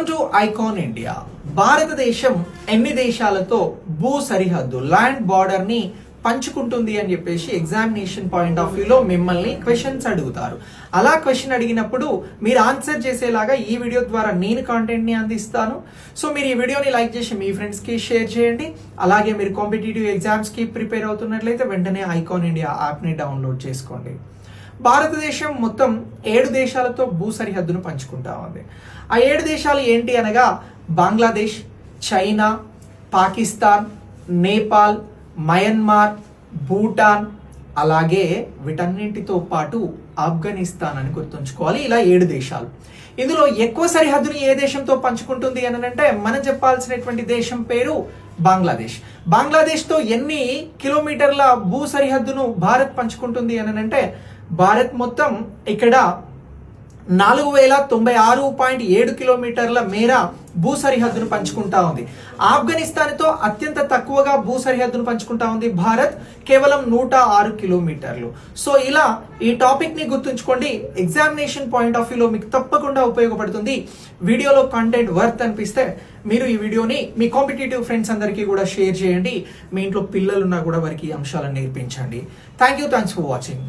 Welcome to icon India. భారతదేశం ఎన్ని దేశాలతో భూ సరిహద్దు ల్యాండ్ బార్డర్ ని పంచుకుంటుంది అని చెప్పేసి ఎగ్జామినేషన్ పాయింట్ ఆఫ్ వ్యూలో మిమ్మల్ని క్వశ్చన్స్ అడుగుతారు. అలా క్వశ్చన్ అడిగినప్పుడు మీరు ఆన్సర్ చేసేలాగా ఈ వీడియో ద్వారా నేను కాంటెంట్ ని అందిస్తాను. సో మీరు ఈ వీడియోని లైక్ చేసి మీ ఫ్రెండ్స్ కి షేర్ చేయండి. అలాగే మీరు కాంపిటేటివ్ ఎగ్జామ్స్ కి ప్రిపేర్ అవుతున్నట్లయితే వెంటనే ఐకాన్ ఇండియా యాప్ ని డౌన్లోడ్ చేసుకోండి. భారతదేశం మొత్తం 7 దేశాలతో భూ సరిహద్దును పంచుకుంటా ఉంది. ఆ 7 దేశాలు ఏంటి అనగా బంగ్లాదేశ్, చైనా, పాకిస్తాన్, నేపాల్, మయన్మార్, భూటాన్, అలాగే వీటన్నింటితో పాటు ఆఫ్ఘనిస్తాన్ అని గుర్తుంచుకోవాలి. ఇలా 7 దేశాలు. ఇందులో ఎక్కువ సరిహద్దుని ఏ దేశంతో పంచుకుంటుంది అని అంటే మనం చెప్పాల్సినటువంటి దేశం పేరు బంగ్లాదేశ్. బంగ్లాదేశ్ తో ఎన్ని కిలోమీటర్ల భూ సరిహద్దును భారత్ పంచుకుంటుంది అని అంటే భారత్ మొత్తం ఇక్కడ 4096.7 కిలోమీటర్ల మేర భూ సరిహద్దును పంచుకుంటా ఉంది. ఆఫ్ఘనిస్తాన్ తో అత్యంత తక్కువగా భూ సరిహద్దును పంచుకుంటా ఉంది భారత్, కేవలం 106 కిలోమీటర్లు. సో ఇలా ఈ టాపిక్ ని గుర్తుంచుకోండి. ఎగ్జామినేషన్ పాయింట్ ఆఫ్ వ్యూలో మీకు తప్పకుండా ఉపయోగపడుతుంది. వీడియోలో కంటెంట్ వర్త్ అనిపిస్తే మీరు ఈ వీడియోని మీ కాంపిటేటివ్ ఫ్రెండ్స్ అందరికీ కూడా షేర్ చేయండి. మీ ఇంట్లో పిల్లలున్నా కూడా వారికి ఈ అంశాలను నేర్పించండి. Thanks for watching.